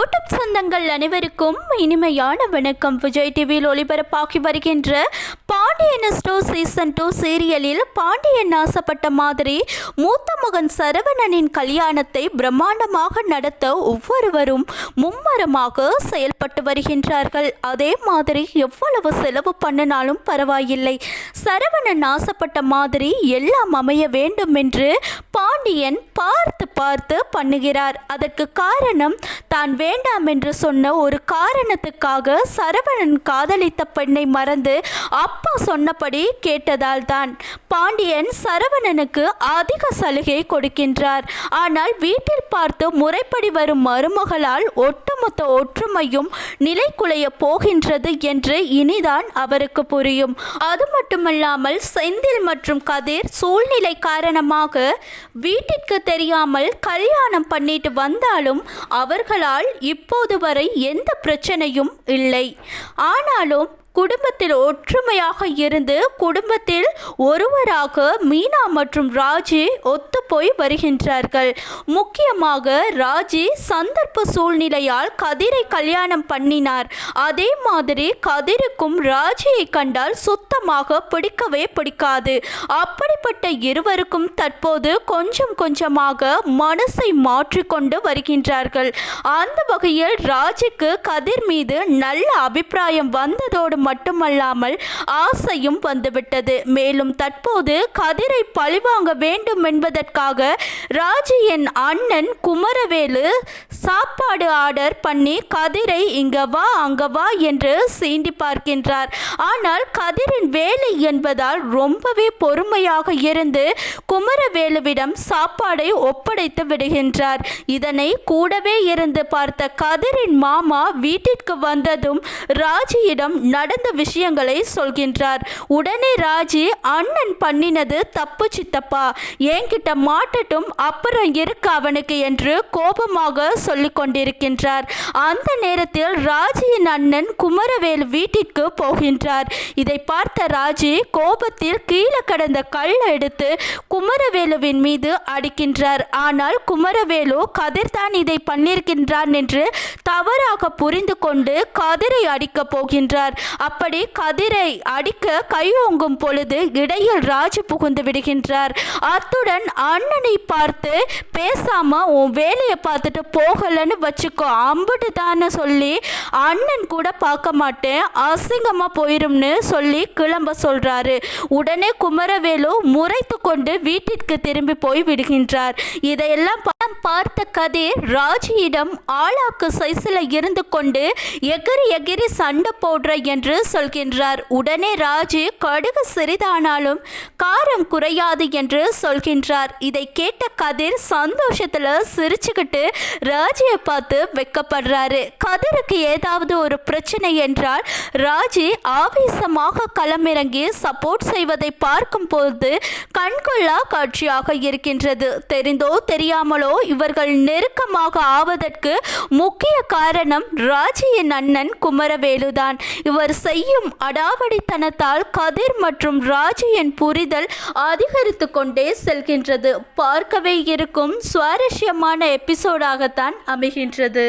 YouTube சொந்தங்கள் அனைவருக்கும் இனிமையான வணக்கம். விஜய் டிவியில் ஒளிபரப்பாகி வருகின்ற பாண்டியன் ஸ்டோர் சீசன் 2 சீரியலில் பாண்டியன் ஆசைப்பட்ட மாதிரி மூத்த மகன் சரவணனின் கல்யாணத்தை பிரம்மாண்டமாக நடத்த ஒவ்வொருவரும் மும்மரமாக செயல்பட்டு வருகின்றார்கள். அதே மாதிரி எவ்வளவு செலவு பண்ணினாலும் பரவாயில்லை, சரவணன் ஆசைப்பட்ட மாதிரி எல்லாம் அமைய வேண்டும் என்று பாண்டியன் பார்த்து பார்த்து பண்ணுகிறார். அதற்கு காரணம் தான் வேண்டாம் என்று சொன்ன ஒரு காரணத்துக்காக சரவணன் காதலித்த பெண்ணை மறந்து அப்பா சொன்னபடி கேட்டதால் தான் பாண்டியன் சரவணனுக்கு அதிக சலுகை கொடுக்கின்றார். ஆனால் வீட்டில் பார்த்து முறைப்படி வரும் மருமகளால் ஒட்டுமொத்த ஒற்றுமையும் நிலைக்குலைய போகின்றது என்று இனிதான் அவருக்கு புரியும். அது மட்டுமல்லாமல் செந்தில் மற்றும் கதிர் சூழ்நிலை காரணமாக வீட்டிற்கு தெரியாமல் கல்யாணம் பண்ணிட்டு வந்தாலும் அவர்களால் இப்போது வரை எந்த பிரச்சனையும் இல்லை. ஆனாலும் குடும்பத்தில் ஒற்றுமையாக இருந்து குடும்பத்தில் ஒருவராக மீனா மற்றும் ராஜி ஒத்துப்போய் வருகின்றார்கள். முக்கியமாக ராஜி சந்தர்ப்ப சூழ்நிலையால் கதிரை கல்யாணம் பண்ணினார். அதே மாதிரி கதிருக்கும் ராஜியை கண்டால் சுத்தமாக பிடிக்கவே பிடிக்காது. அப்படிப்பட்ட இருவருக்கும் தற்போது கொஞ்சம் கொஞ்சமாக மனசை மாற்றிக்கொண்டு வருகின்றார்கள். அந்த வகையில் ராஜிக்கு கதிர் மீது நல்ல அபிப்பிராயம் வந்ததோடு மட்டுமல்லாமல் ஆசையும் வந்துவிட்டது. மேலும் தற்போது கதிரை பழிவாங்க வேண்டும் என்பதற்காக ராஜியின் அண்ணன் குமரவேலு சாப்பாடு ஆர்டர் பண்ணி கதிரை இங்க வா அங்க வா என்று சீண்டி பார்க்கின்றார். ஆனால் கதிரின் வேலை என்பதால் ரொம்பவே பொறுமையாக இருந்து குமரவேலுவிடம் சாப்பாடை ஒப்படைத்து விடுகின்றார். இதனை கூடவே இருந்து பார்த்த கதிரின் மாமா வீட்டிற்கு வந்ததும் ராஜியிடம் நடந்த விஷயங்களை சொல்கின்றார். உடனே ராஜி, அண்ணன் பண்ணினது தப்பு சித்தப்பா, என்கிட்ட மாட்டட்டும், அப்புறம் இருக்க அவனுக்கு என்று கோபமாக சொல்லிக் கொண்டிருக்கின்றார். அந்த நேரத்தில் ராஜியின் அண்ணன் குமரவேலு வீட்டிற்கு போகின்றார். இதை பார்த்த ராஜி கோபத்தில் கீழே கடந்த கல்லை எடுத்து குமரவேலுவின் மீது அடிக்கின்றார். ஆனால் குமரவேலு கதிர் தான் இதை பண்ணியிருக்கின்றான் என்று தவறாக புரிந்து கொண்டு கதிரை அடிக்கப் போகின்றார். அப்படி கதிரை அடிக்க கை ஓங்கும் பொழுது இடையில் ராஜு புகுந்து விடுகின்றார். அத்துடன் அண்ணனை பார்த்து, பேசாம உன் வேலையை பார்த்துட்டு போகலன்னு வச்சுக்கோ, அம்புட்டு தானே சொல்லி அண்ணன் கூட பார்க்க மாட்டேன், அசிங்கமா போயிரும்னு சொல்லி கிளம்ப சொல்றாரு. உடனே குமரவேலு முறைத்து கொண்டு வீட்டிற்கு திரும்பி போய் விடுகின்றார். இதையெல்லாம் பார்த்த கதிர் ராஜியிடம் ஆளாக்கு சைஸில் இருந்து கொண்டு எகிரி எகிரி சண்டை போடுற என்று சொல்கின்றார். உடனே ராஜி, கடுகு சிறிதானாலும் காரம் குறையாது என்று சொல்கின்றார். இதை கேட்ட கதிர் சந்தோஷத்துல சிரிச்சுக்கிட்டு ராஜியை பார்த்து வெக்கப்படுறாரு. கதிருக்கு ஏதாவது ஒரு பிரச்சனை என்றால் ராஜி ஆவேசமாக களமிறங்கி சப்போர்ட் செய்வதை பார்க்கும் போது கண்கொள்ளா காட்சியாக இருக்கின்றது. தெரிந்தோ தெரியாமலோ இவர்கள் நெருக்கமாக ஆவதற்கு முக்கிய காரணம் ராஜியின் அண்ணன் குமரவேலுதான். இவர் செய்யும் அடாவடித்தனத்தால் கதிர் மற்றும் ராஜியின் புரிதல் அதிகரித்து கொண்டே செல்கின்றது. பார்க்கவே இருக்கும் சுவாரஸ்யமான எபிசோடாகத்தான் அமைகின்றது.